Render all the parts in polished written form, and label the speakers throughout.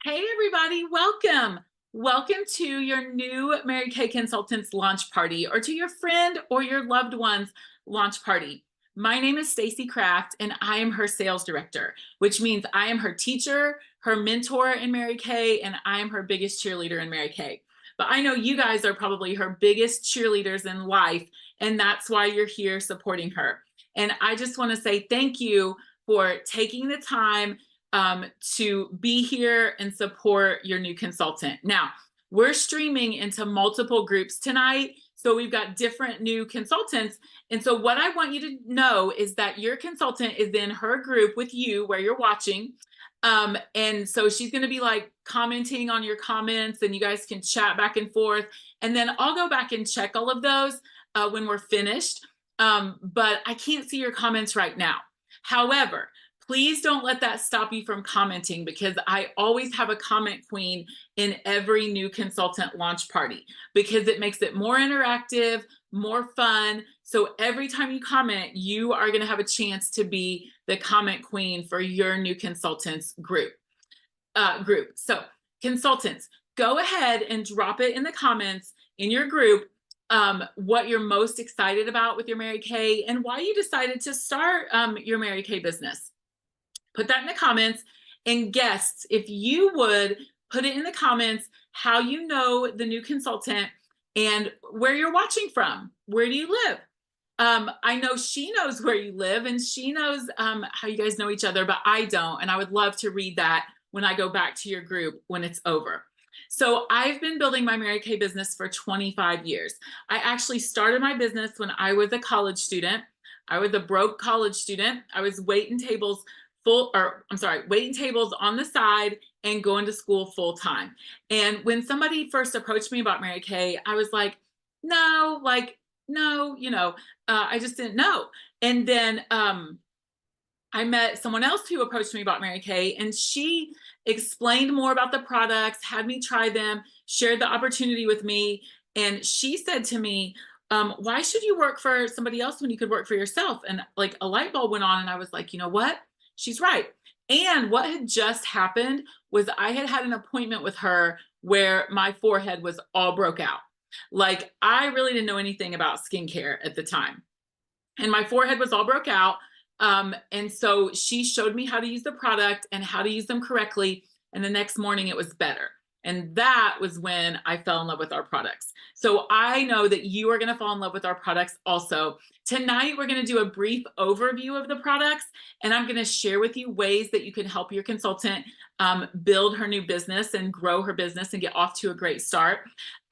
Speaker 1: Hey everybody, welcome. Welcome to your new Mary Kay Consultants launch party, or to your friend or your loved one's launch party. My name is Stacy Kraft and I am her sales director, which means I am her teacher, her mentor in Mary Kay, and I am her biggest cheerleader in Mary Kay. But I know you guys are probably her biggest cheerleaders in life, and that's why you're here supporting her. And I just want to say thank you for taking the time to be here and support your new consultant. Now, we're streaming into multiple groups tonight. So we've got different new consultants. And so what I want you to know is that your consultant is in her group with you where you're watching. And so she's going to be like commenting on your comments, and you guys can chat back and forth. And then I'll go back and check all of those when we're finished. But I can't see your comments right now. However, please don't let that stop you from commenting, because I always have a comment queen in every new consultant launch party, because it makes it more interactive, more fun. So every time you comment, you are going to have a chance to be the comment queen for your new consultants group. So consultants, go ahead and drop it in the comments in your group what you're most excited about with your Mary Kay and why you decided to start your Mary Kay business. Put that in the comments. And guests, if you would put it in the comments how you know the new consultant and where you're watching from. Where do you live? I know she knows where you live, and she knows how you guys know each other, but I don't. And I would love to read that when I go back to your group when it's over. So I've been building my Mary Kay business for 25 years. I actually started my business when I was a college student. I was a broke college student. I was waiting tables waiting tables on the side and going to school full time. And when somebody first approached me about Mary Kay, I was like, no, I just didn't know. And then I met someone else who approached me about Mary Kay, and she explained more about the products, had me try them, shared the opportunity with me. And she said to me, why should you work for somebody else when you could work for yourself? And like a light bulb went on, and I was like, you know what? She's right. And what had just happened was I had an appointment with her where my forehead was all broke out. Like, I really didn't know anything about skincare at the time. And my forehead was all broke out. And so she showed me how to use the product and how to use them correctly. And the next morning it was better. And that was when I fell in love with our products. So I know that you are going to fall in love with our products also. Tonight, we're going to do a brief overview of the products, and I'm going to share with you ways that you can help your consultant build her new business and grow her business and get off to a great start.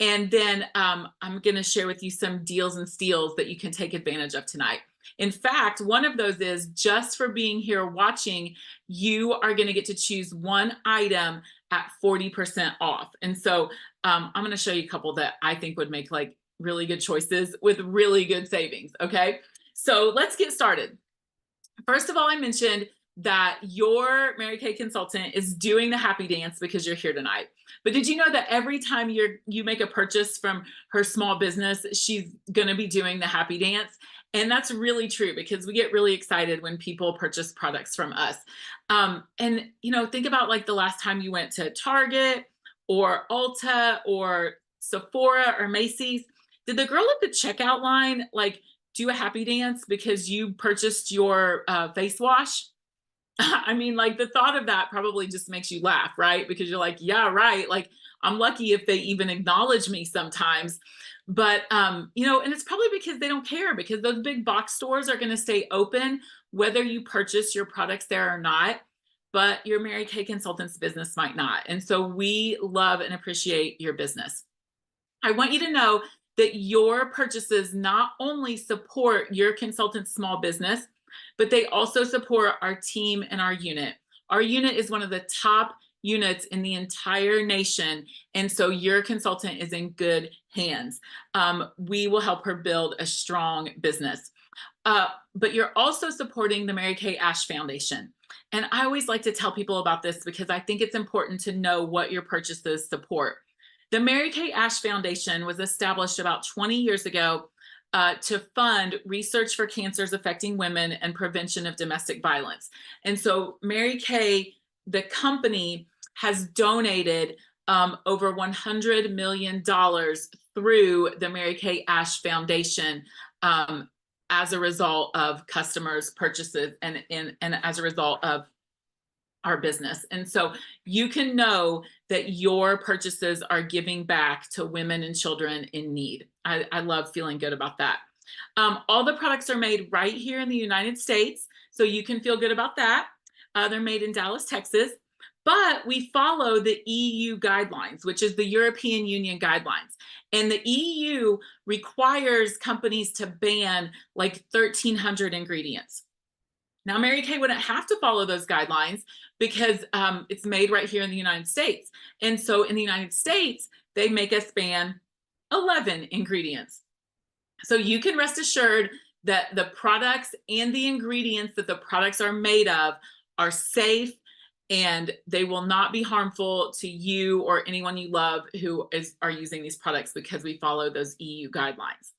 Speaker 1: And then I'm going to share with you some deals and steals that you can take advantage of tonight. In fact, one of those is just for being here watching, you are going to get to choose one item at 40% off. And so I'm going to show you a couple that I think would make like really good choices with really good savings. Okay, so let's get started. First of all, I mentioned that your Mary Kay consultant is doing the happy dance because you're here tonight. But did you know that every time you make a purchase from her small business, she's going to be doing the happy dance? And that's really true, because we get really excited when people purchase products from us. And, think about like the last time you went to Target or Ulta or Sephora or Macy's. Did the girl at the checkout line like do a happy dance because you purchased your face wash? I mean, like, the thought of that probably just makes you laugh, right? Because you're like, yeah, right. Like, I'm lucky if they even acknowledge me sometimes. But, and it's probably because they don't care, because those big box stores are going to stay open whether you purchase your products there or not. But your Mary Kay Consultants business might not. And so we love and appreciate your business. I want you to know that your purchases not only support your consultant's small business, but they also support our team and our unit. Our unit is one of the top units in the entire nation. And so your consultant is in good hands. We will help her build a strong business. But you're also supporting the Mary Kay Ash Foundation. And I always like to tell people about this because I think it's important to know what your purchases support. The Mary Kay Ash Foundation was established about 20 years ago to fund research for cancers affecting women and prevention of domestic violence. And so Mary Kay, the company, has donated over $100 million through the Mary Kay Ash Foundation as a result of customers' purchases and as a result of our business. And so you can know that your purchases are giving back to women and children in need. I love feeling good about that. All the products are made right here in the United States, so you can feel good about that. They're made in Dallas, Texas, but we follow the EU guidelines, which is the European Union guidelines. And the EU requires companies to ban like 1,300 ingredients. Now, Mary Kay wouldn't have to follow those guidelines because it's made right here in the United States. And so in the United States, they make us ban 11 ingredients. So you can rest assured that the products and the ingredients that the products are made of are safe, and they will not be harmful to you or anyone you love who are using these products, because we follow those EU guidelines.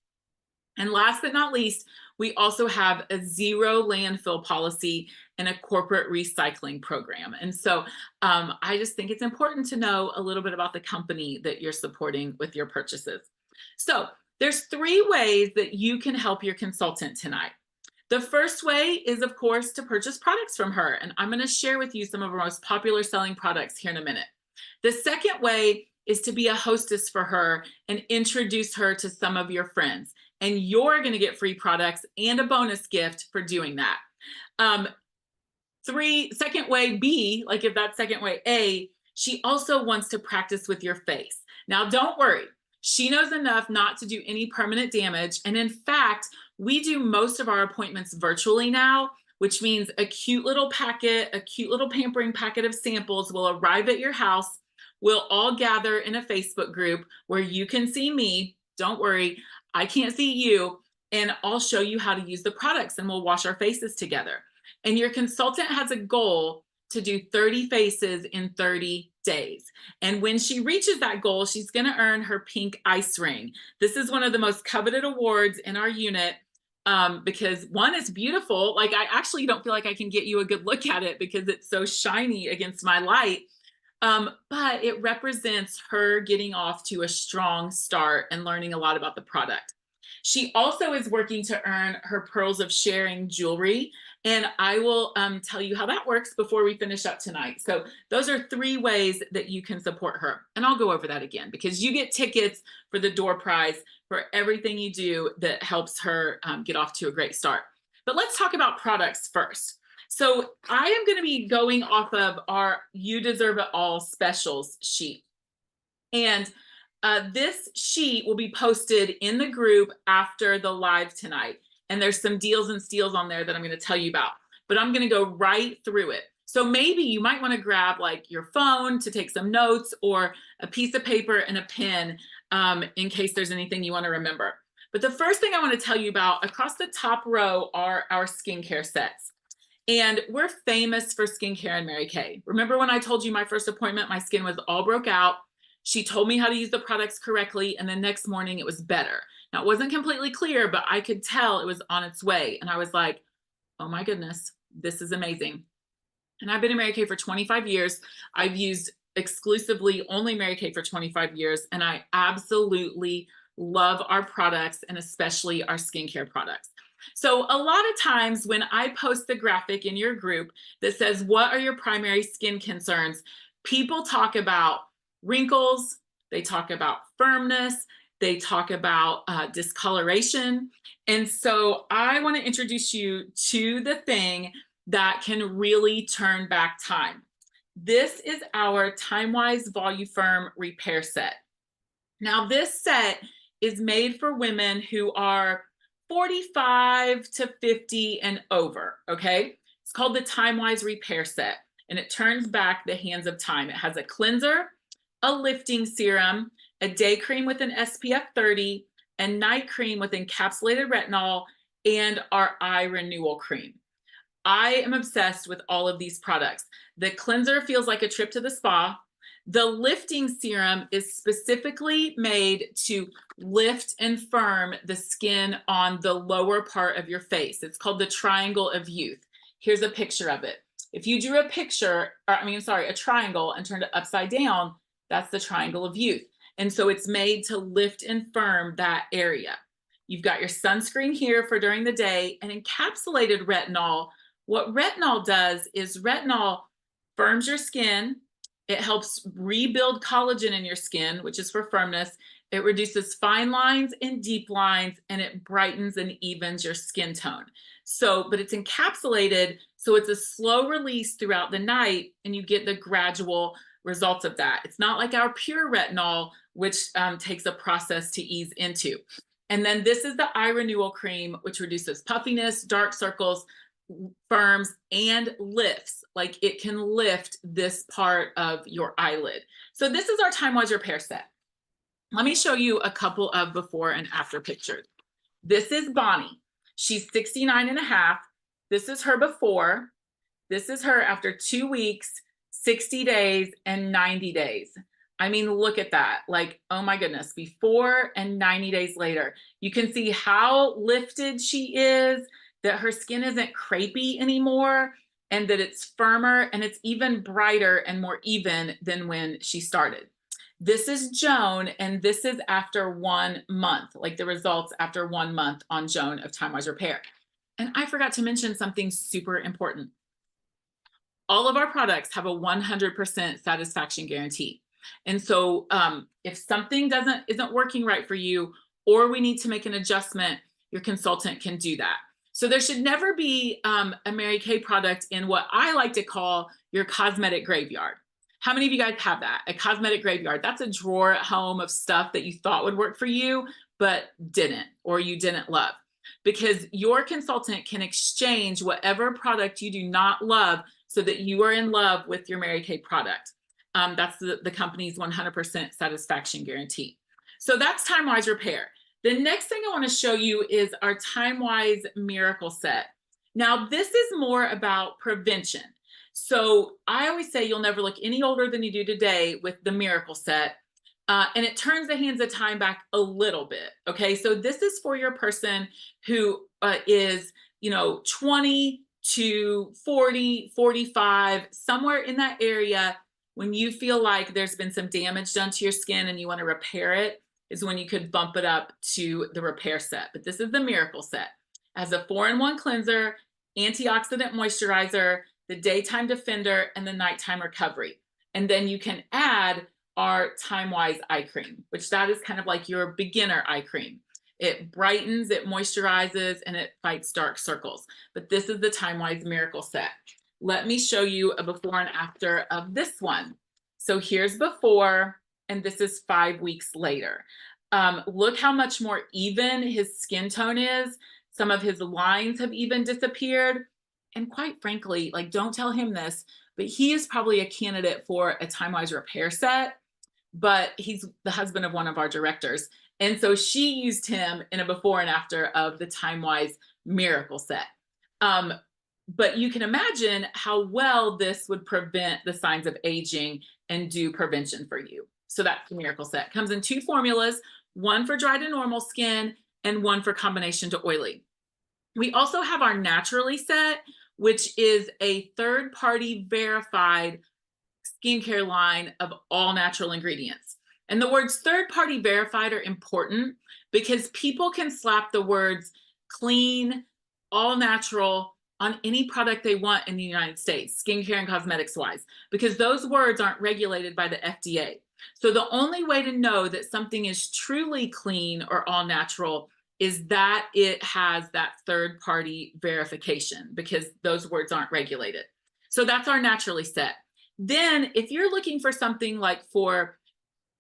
Speaker 1: And last but not least, we also have a zero landfill policy and a corporate recycling program. And so I just think it's important to know a little bit about the company that you're supporting with your purchases. So there's 3 ways that you can help your consultant tonight. The first way is, of course, to purchase products from her. And I'm going to share with you some of our most popular selling products here in a minute. The second way is to be a hostess for her and introduce her to some of your friends. And you're going to get free products and a bonus gift for doing that. Second way B, like if that's second way A, she also wants to practice with your face. Now, don't worry. She knows enough not to do any permanent damage. And in fact, we do most of our appointments virtually now, which means a cute little packet, a cute little pampering packet of samples will arrive at your house. We'll all gather in a Facebook group where you can see me. Don't worry, I can't see you. And I'll show you how to use the products, and we'll wash our faces together. And your consultant has a goal to do 30 faces in 30 days. And when she reaches that goal, she's going to earn her pink ice ring. This is one of the most coveted awards in our unit because one, it's beautiful. Like, I actually don't feel like I can get you a good look at it because it's so shiny against my light. But it represents her getting off to a strong start and learning a lot about the product. She also is working to earn her Pearls of Sharing jewelry, and I will tell you how that works before we finish up tonight. So those are 3 ways that you can support her. And I'll go over that again because you get tickets for the door prize for everything you do that helps her get off to a great start. But let's talk about products first. So I am going to be going off of our You Deserve It All specials sheet. And this sheet will be posted in the group after the live tonight. And there's some deals and steals on there that I'm going to tell you about. But I'm going to go right through it. So maybe you might want to grab like your phone to take some notes, or a piece of paper and a pen in case there's anything you want to remember. But the first thing I want to tell you about, across the top row, are our skincare sets. And we're famous for skincare in Mary Kay. Remember when I told you my first appointment, my skin was all broke out? She told me how to use the products correctly, and the next morning it was better. Now, it wasn't completely clear, but I could tell it was on its way. And I was like, oh my goodness, this is amazing. And I've been in Mary Kay for 25 years. I've used exclusively only Mary Kay for 25 years, and I absolutely love our products, and especially our skincare products. So a lot of times when I post the graphic in your group that says, what are your primary skin concerns? People talk about wrinkles, they talk about firmness, they talk about discoloration. And so I want to introduce you to the thing that can really turn back time. This is our Time-Wise Voluform Repair Set. Now, this set is made for women who are 45 to 50 and over, okay? It's called the Time-Wise Repair Set, and it turns back the hands of time. It has a cleanser, a lifting serum, a day cream with an SPF 30, a night cream with encapsulated retinol, and our eye renewal cream. I am obsessed with all of these products. The cleanser feels like a trip to the spa. The lifting serum is specifically made to lift and firm the skin on the lower part of your face. It's called the Triangle of Youth. Here's a picture of it. If you drew a picture, or I mean, sorry, a triangle and turned it upside down, that's the triangle of youth. And so it's made to lift and firm that area. You've got your sunscreen here for during the day, and encapsulated retinol. What retinol does is retinol firms your skin. It helps rebuild collagen in your skin, which is for firmness. It reduces fine lines and deep lines, and it brightens and evens your skin tone. So, but it's encapsulated, so it's a slow release throughout the night, and you get the gradual results of that. It's not like our pure retinol, which takes a process to ease into. And then this is the eye renewal cream, which reduces puffiness, dark circles, firms, and lifts. Like it can lift this part of your eyelid. So this is our Time Wise Repair set. Let me show you a couple of before and after pictures. This is Bonnie. She's 69 and a half. This is her before. This is her after 2 weeks, 60 days, and 90 days. I mean, look at that. Like, oh my goodness, before and 90 days later. You can see how lifted she is, that her skin isn't crepey anymore, and that it's firmer, and it's even brighter and more even than when she started. This is Joan, and this is after 1 month, like the results after 1 month on Joan of Time Wise Repair. And I forgot to mention something super important. All of our products have a 100% satisfaction guarantee. And so if something isn't working right for you, or we need to make an adjustment, your consultant can do that. So there should never be a Mary Kay product in what I like to call your cosmetic graveyard. How many of you guys have that? A cosmetic graveyard. That's a drawer at home of stuff that you thought would work for you, but didn't, or you didn't love. Because your consultant can exchange whatever product you do not love so that you are in love with your Mary Kay product. That's the company's 100% satisfaction guarantee. So that's Time Wise Repair. The next thing I want to show you is our Time Wise Miracle Set. Now, this is more about prevention. So I always say you'll never look any older than you do today with the Miracle Set. And it turns the hands of time back a little bit. Okay, so this is for your person who is, 20 to 40, 45, somewhere in that area. When you feel like there's been some damage done to your skin and you want to repair it, is when you could bump it up to the repair set. But this is the Miracle Set. It has a 4-in-1 cleanser, antioxidant moisturizer, the daytime defender, and the nighttime recovery. And then you can add our Time Wise eye cream, which that is kind of like your beginner eye cream. It brightens, it moisturizes, and it fights dark circles. But this is the Time Wise Miracle Set. Let me show you a before and after of this one. So here's before, and this is 5 weeks later. Look how much more even his skin tone is. Some of his lines have even disappeared. And quite frankly, like, don't tell him this, but he is probably a candidate for a Time Wise Repair Set, but he's the husband of one of our directors. And so she used him in a before and after of the Time Wise Miracle Set. But you can imagine how well this would prevent the signs of aging and do prevention for you. So that's the Miracle Set. It comes in 2 formulas, one for dry to normal skin and one for combination to oily. We also have our Naturally Set, which is a third-party verified skincare line of all natural ingredients. And the words third-party verified are important because people can slap the words clean, all natural on any product they want in the United States, skincare and cosmetics wise, because those words aren't regulated by the FDA. So the only way to know that something is truly clean or all natural is that it has that third-party verification, because those words aren't regulated. So that's our Naturally Set. Then if you're looking for something like for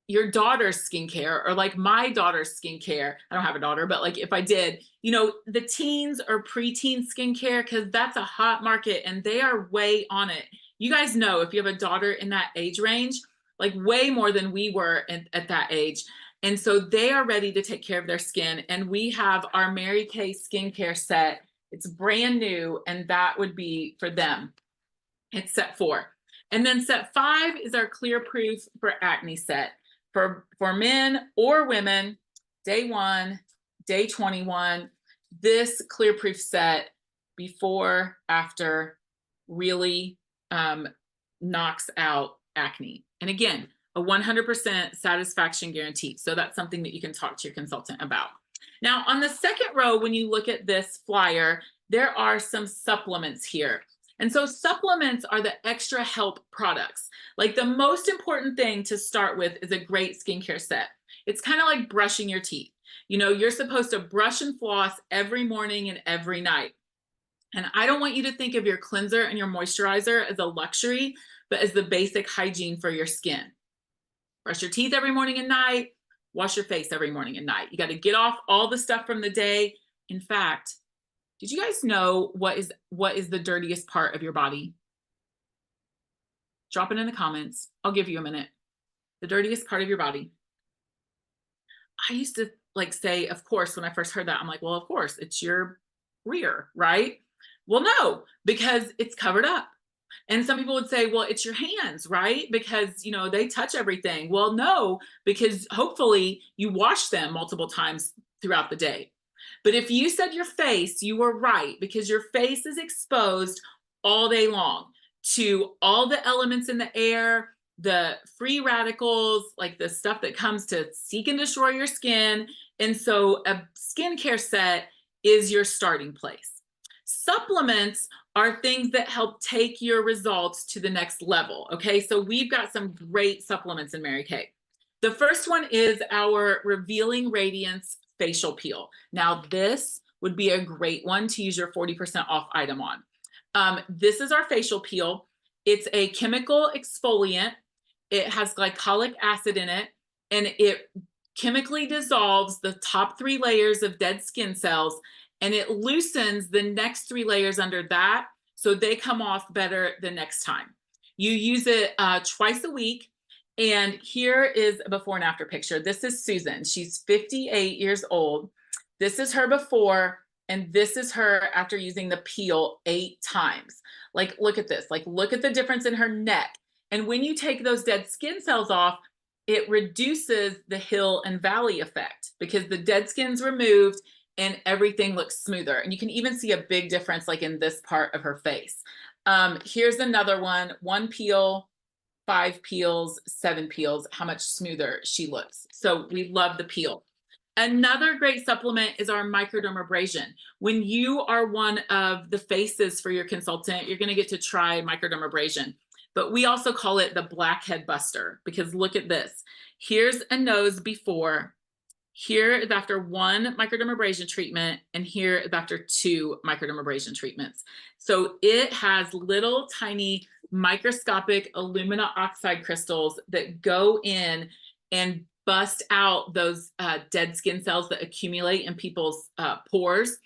Speaker 1: your daughter's skincare, or like my daughter's skincare, I don't have a daughter, but like if I did, the teens or preteen skincare, because that's a hot market and they are way on it. You guys know, if you have a daughter in that age range, like way more than we were at that age. And so they are ready to take care of their skin. And we have our Mary Kay skincare set. It's brand new, and that would be for them. It's set 4. And then set 5 is our Clear Proof for Acne set. For men or women, day 1, day 21, this Clear Proof set, before, after, really knocks out acne. And again, a 100% satisfaction guarantee. So that's something that you can talk to your consultant about. Now, on the second row, when you look at this flyer, there are some supplements here. And so supplements are the extra help products. Like the most important thing to start with is a great skincare set. It's kind of like brushing your teeth. You know, you're supposed to brush and floss every morning and every night. And I don't want you to think of your cleanser and your moisturizer as a luxury, but as the basic hygiene for your skin. Brush your teeth every morning and night, wash your face every morning and night. You got to get off all the stuff from the day. In fact, did you guys know what is the dirtiest part of your body? Drop it in the comments. I'll give you a minute. The dirtiest part of your body. I used to like say, of course, when I first heard that, I'm like, well, of course, it's your rear, right? Well, no, because it's covered up. And some people would say, well, it's your hands, right? Because, you know, they touch everything. Well, no, because hopefully you wash them multiple times throughout the day. But if you said your face, you were right, because your face is exposed all day long to all the elements in the air, the free radicals, like the stuff that comes to seek and destroy your skin. And so a skincare set is your starting place. Supplements are things that help take your results to the next level. Okay, so we've got some great supplements in Mary Kay. The first one is our Revealing Radiance Facial Peel. Now, this would be a great one to use your 40% off item on. This is our facial peel. It's a chemical exfoliant. It has glycolic acid in it, and it chemically dissolves the top 3 layers of dead skin cells, and it loosens the next 3 layers under that, so they come off better the next time. You use it twice a week. And here is a before and after picture. This is Susan. She's 58 years old. This is her before, and this is her after using the peel 8 times. Like, look at this. Like, look at the difference in her neck. And when you take those dead skin cells off, it reduces the hill and valley effect because the dead skin's removed and everything looks smoother. And you can even see a big difference like in this part of her face. Here's another one, 1 peel, 5 peels, 7 peels, how much smoother she looks. So we love the peel. Another great supplement is our microdermabrasion. When you are one of the faces for your consultant, you're going to get to try microdermabrasion. But we also call it the blackhead buster because look at this. Here's a nose before. Here is after 1 microdermabrasion treatment, and here is after 2 microdermabrasion treatments. So it has little tiny microscopic alumina oxide crystals that go in and bust out those dead skin cells that accumulate in people's pores.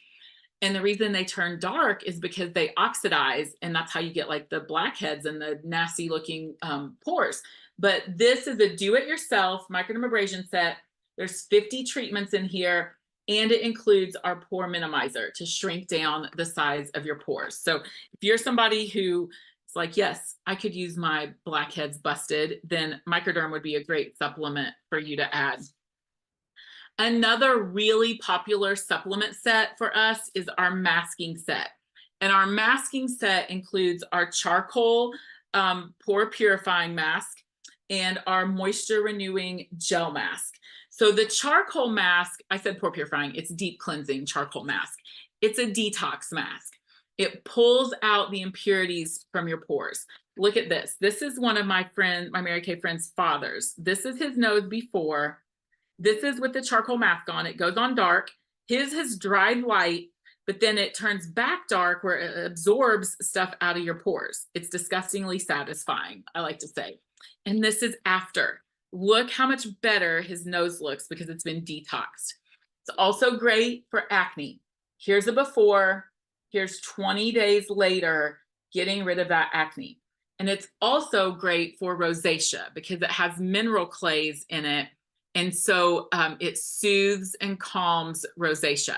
Speaker 1: And the reason they turn dark is because they oxidize, and that's how you get like the blackheads and the nasty looking pores. But this is a do-it-yourself microdermabrasion set. There's 50 treatments in here, and it includes our pore minimizer to shrink down the size of your pores. So if you're somebody who is like, yes, I could use my blackheads busted, then Microderm would be a great supplement for you to add. Another really popular supplement set for us is our masking set. And our masking set includes our charcoal pore purifying mask and our moisture renewing gel mask. So the charcoal mask, I said pore purifying, it's deep cleansing charcoal mask. It's a detox mask. It pulls out the impurities from your pores. Look at this. This is one of my Mary Kay friend's father's. This is his nose before. This is with the charcoal mask on. It goes on dark. His has dried light, but then it turns back dark where it absorbs stuff out of your pores. It's disgustingly satisfying, I like to say. And this is after. Look how much better his nose looks because it's been detoxed. It's also great for acne. Here's a before, here's 20 days later, getting rid of that acne. And it's also great for rosacea because it has mineral clays in it. And so it soothes and calms rosacea.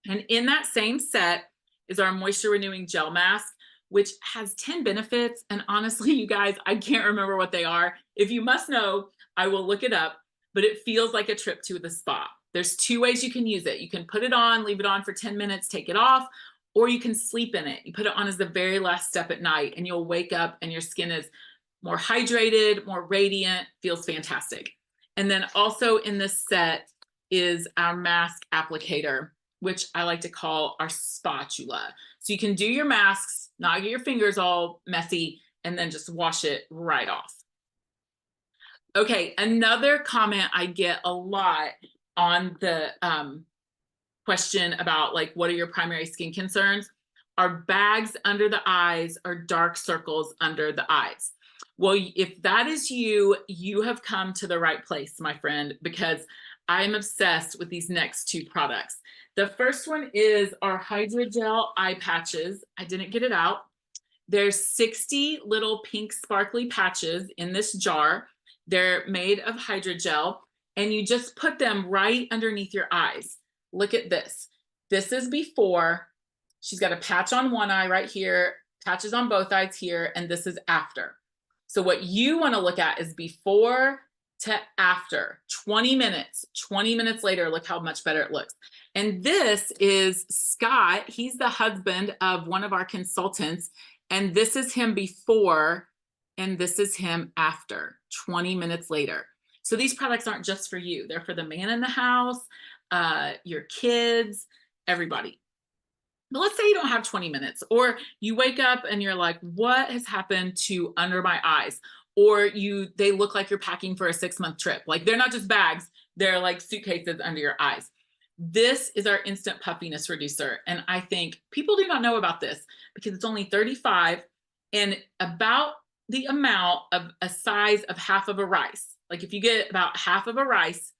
Speaker 1: And in that same set is our moisture renewing gel mask, which has 10 benefits. And honestly, you guys, I can't remember what they are. If you must know, I will look it up, but it feels like a trip to the spa. There's 2 ways you can use it. You can put it on, leave it on for 10 minutes, take it off, or you can sleep in it. You put it on as the very last step at night, and you'll wake up and your skin is more hydrated, more radiant, feels fantastic. And then also in this set is our mask applicator, which I like to call our spatula. So you can do your masks, not get your fingers all messy, and then just wash it right off. Okay, another comment I get a lot on the question about like, what are your primary skin concerns? Are bags under the eyes or dark circles under the eyes? Well, if that is you, you have come to the right place, my friend, because I'm obsessed with these next two products. The first one is our Hydrogel eye patches. I didn't get it out. There's 60 little pink sparkly patches in this jar. They're made of hydrogel, and you just put them right underneath your eyes. Look at this. This is before. She's got a patch on one eye right here, patches on both eyes here, and this is after. So what you want to look at is before to after, 20 minutes. 20 minutes later, look how much better it looks. And this is Scott. He's the husband of one of our consultants, and this is him before, and this is him after, 20 minutes later. So these products aren't just for you. They're for the man in the house, your kids, everybody. But let's say you don't have 20 minutes, or you wake up and you're like, what has happened to under my eyes? Or they look like you're packing for a 6-month trip. Like, they're not just bags, they're like suitcases under your eyes. This is our instant puffiness reducer. And I think people do not know about this because it's only 35 and about the amount of a size of half of a rice. Like, if you get about half of a rice,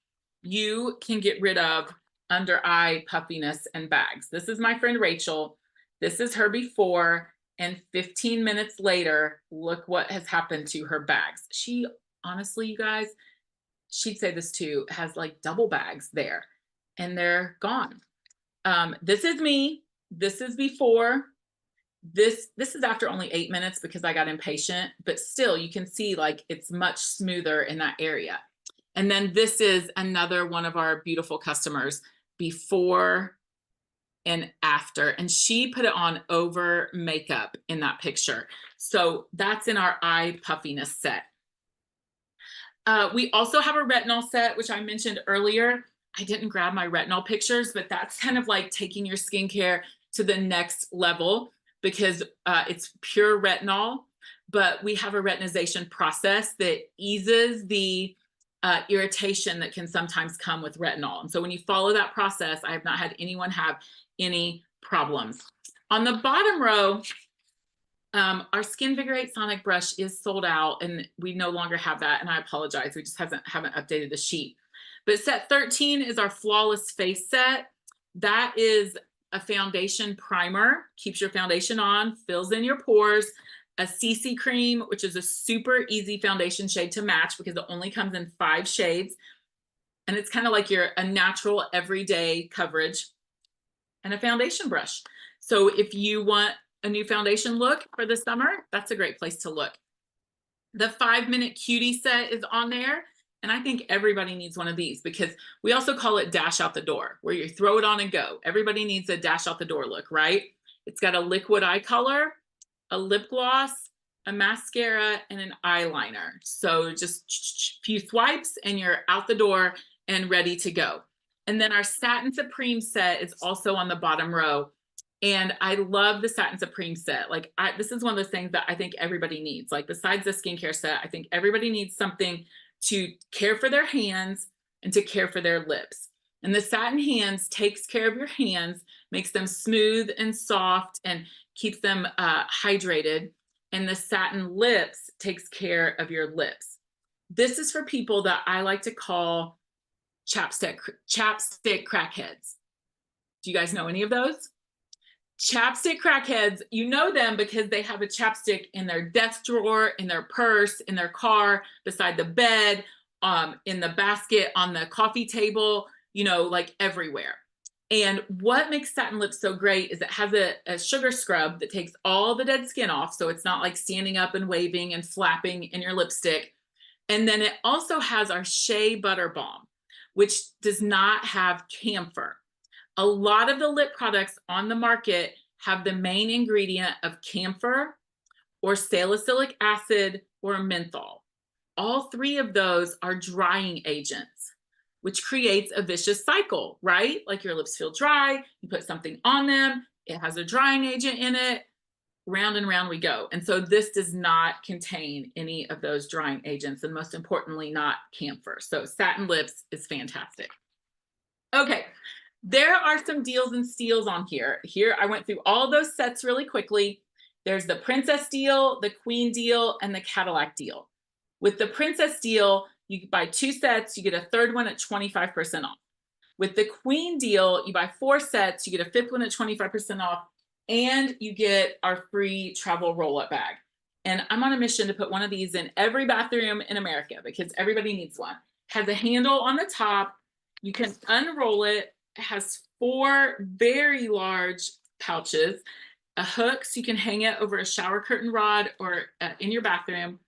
Speaker 1: you can get rid of under eye puffiness and bags. This is my friend Rachel. This is her before, and 15 minutes later, look what has happened to her bags. She, honestly, you guys, she'd say this too, has like double bags there, and they're gone. This is me. This is before. This is after only 8 minutes because I got impatient, but still you can see like it's much smoother in that area. And then this is another one of our beautiful customers before and after, and she put it on over makeup in that picture. So that's in our eye puffiness set. We also have a retinol set, which I mentioned earlier. I didn't grab my retinol pictures, but that's kind of like taking your skincare to the next level because it's pure retinol, but we have a retinization process that eases the irritation that can sometimes come with retinol. And so when you follow that process, I have not had anyone have any problems. On the bottom row, our Skinvigorate Sonic Brush is sold out and we no longer have that. And I apologize, we just haven't updated the sheet. But set 13 is our Flawless Face set. That is a foundation primer, keeps your foundation on, fills in your pores, a CC cream, which is a super easy foundation shade to match because it only comes in 5 shades. And it's kind of like a natural everyday coverage, and a foundation brush. So if you want a new foundation look for the summer, that's a great place to look. The 5-minute cutie set is on there. And I think everybody needs one of these because we also call it dash out the door, where you throw it on and go. Everybody needs a dash out the door look, right? It's got a liquid eye color, a lip gloss, a mascara, and an eyeliner. So just a few swipes and you're out the door and ready to go. And then our Satin Supreme set is also on the bottom row. And I love the Satin Supreme set. Like, this is one of those things that I think everybody needs. Like, besides the skincare set, I think everybody needs something to care for their hands and to care for their lips. And the Satin Hands takes care of your hands, makes them smooth and soft, and keeps them hydrated. And the Satin Lips takes care of your lips. This is for people that I like to call chapstick crackheads. Do you guys know any of those? Chapstick crackheads, you know them because they have a chapstick in their desk drawer, in their purse, in their car, beside the bed, in the basket, on the coffee table, you know, like everywhere. And what makes Satin Lips so great is it has a sugar scrub that takes all the dead skin off. So it's not like standing up and waving and flapping in your lipstick. And then it also has our Shea Butter Balm, which does not have camphor. A lot of the lip products on the market have the main ingredient of camphor or salicylic acid or menthol. All three of those are drying agents, which creates a vicious cycle, right? Like your lips feel dry, you put something on them, it has a drying agent in it, round and round we go. And so this does not contain any of those drying agents, and most importantly, not camphor. So satin lips is fantastic. Okay, there are some deals and steals on here. Here, I went through all those sets really quickly. There's the Princess deal, the Queen deal, and the Cadillac deal. With the Princess deal, you buy 2 sets, you get a third one at 25% off. With the Queen deal, you buy 4 sets, you get a 5th one at 25% off, and you get our free travel roll-up bag. And I'm on a mission to put one of these in every bathroom in America because everybody needs one. It has a handle on the top. You can unroll it. It has 4 very large pouches, a hook so you can hang it over a shower curtain rod or in your bathroom.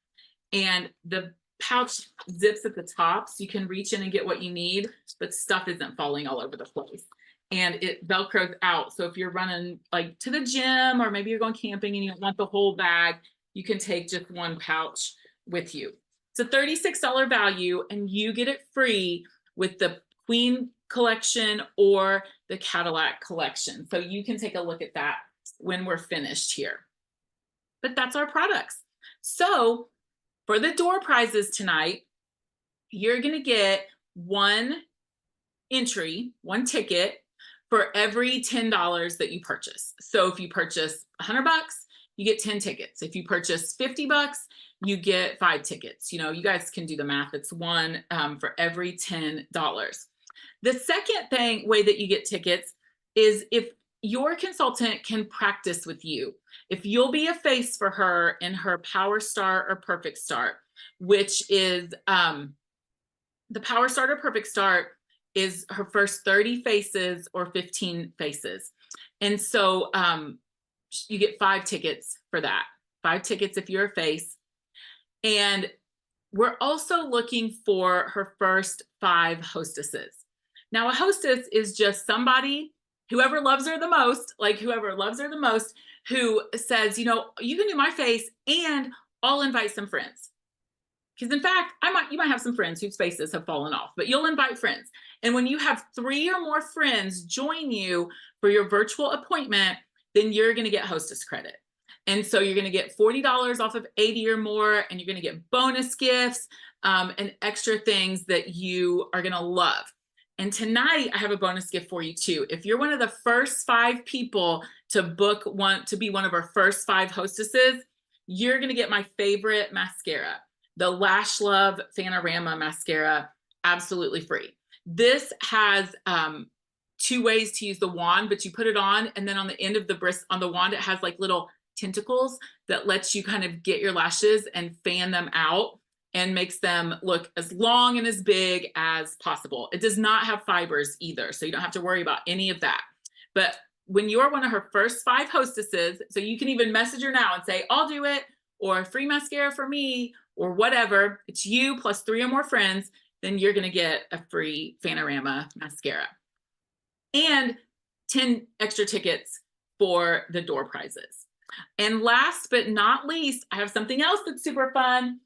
Speaker 1: And the pouch zips at the top so you can reach in and get what you need, but stuff isn't falling all over the place. And it Velcros out. So if you're running like to the gym or maybe you're going camping and you don't want the whole bag, you can take just one pouch with you. It's a $36 value and you get it free with the Queen collection or the Cadillac collection. So you can take a look at that when we're finished here. But that's our products. So for the door prizes tonight, you're going to get 1 entry, 1 ticket for every $10 that you purchase. So if you purchase $100, you get 10 tickets. If you purchase $50, you get 5 tickets. You know, you guys can do the math. It's 1 for every $10. The second way that you get tickets is if your consultant can practice with you. If you'll be a face for her in her Power Start or Perfect Start, which is the Power Start or Perfect Start is her first 30 faces or 15 faces. And so you get 5 tickets for that. 5 tickets if you're a face. And we're also looking for her first 5 hostesses. Now, a hostess is just somebody, whoever loves her the most, who says, you know, you can do my face and I'll invite some friends. Because in fact, you might have some friends whose faces have fallen off, but you'll invite friends. And when you have 3 or more friends join you for your virtual appointment, then you're going to get hostess credit. And so you're going to get $40 off of 80 or more, and you're going to get bonus gifts and extra things that you are going to love. And tonight I have a bonus gift for you too. If you're one of the first 5 people to be one of our first 5 hostesses, you're going to get my favorite mascara, the Lash Love Panorama Mascara, absolutely free. This has 2 ways to use the wand, but you put it on, and then on the end of on the wand, it has like little tentacles that lets you kind of get your lashes and fan them out and makes them look as long and as big as possible. It does not have fibers either, so you don't have to worry about any of that. But when you're one of her first 5 hostesses, so you can even message her now and say, I'll do it, or free mascara for me, or whatever, it's you plus 3 or more friends, then you're gonna get a free Panorama mascara. And 10 extra tickets for the door prizes. And last but not least, I have something else that's super fun.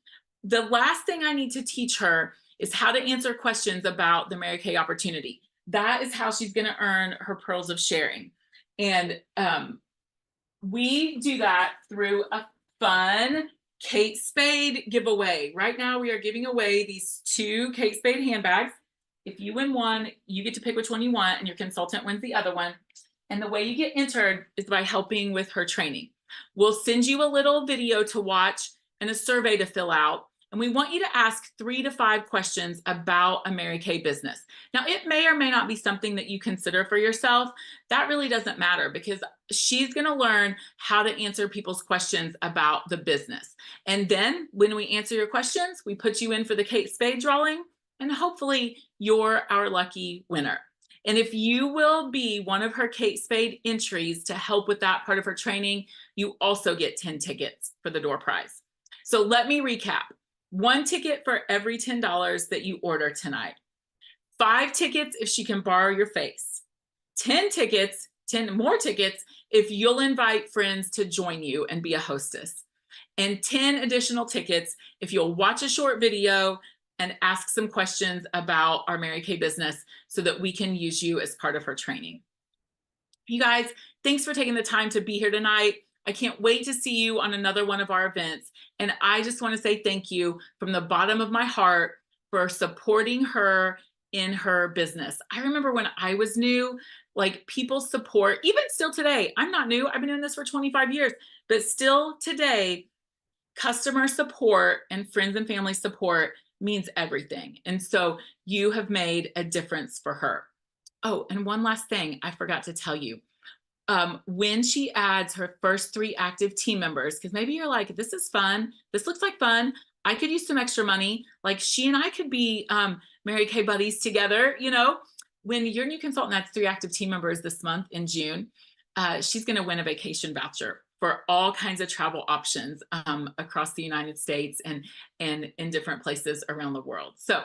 Speaker 1: The last thing I need to teach her is how to answer questions about the Mary Kay opportunity. That is how she's gonna earn her pearls of sharing. And we do that through a fun Kate Spade giveaway. Right now we are giving away these 2 Kate Spade handbags. If you win one, you get to pick which one you want and your consultant wins the other one. And the way you get entered is by helping with her training. We'll send you a little video to watch and a survey to fill out. And we want you to ask 3 to 5 questions about a Mary Kay business. Now, it may or may not be something that you consider for yourself. That really doesn't matter because she's going to learn how to answer people's questions about the business. And then when we answer your questions, we put you in for the Kate Spade drawing, and hopefully you're our lucky winner. And if you will be one of her Kate Spade entries to help with that part of her training, you also get 10 tickets for the door prize. So let me recap. 1 ticket for every $10 that you order tonight. 5 tickets if she can borrow your face. 10 tickets 10 more tickets if you'll invite friends to join you and be a hostess, and 10 additional tickets if you'll watch a short video and ask some questions about our Mary Kay business so that we can use you as part of her training. You guys, thanks for taking the time to be here tonight. I can't wait to see you on another one of our events. And I just want to say thank you from the bottom of my heart for supporting her in her business. I remember when I was new, like people support, even still today, I'm not new, I've been doing this for 25 years, but still today, customer support and friends and family support means everything. And so you have made a difference for her. Oh, and one last thing I forgot to tell you. When she adds her first 3 active team members, because maybe you're like, this is fun, this looks like fun, I could use some extra money, like she and I could be Mary Kay buddies together, you know. When your new consultant adds 3 active team members this month in June, she's going to win a vacation voucher for all kinds of travel options across the United States and in different places around the world. So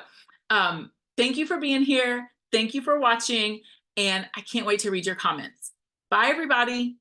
Speaker 1: thank you for being here. Thank you for watching. And I can't wait to read your comments. Bye, everybody.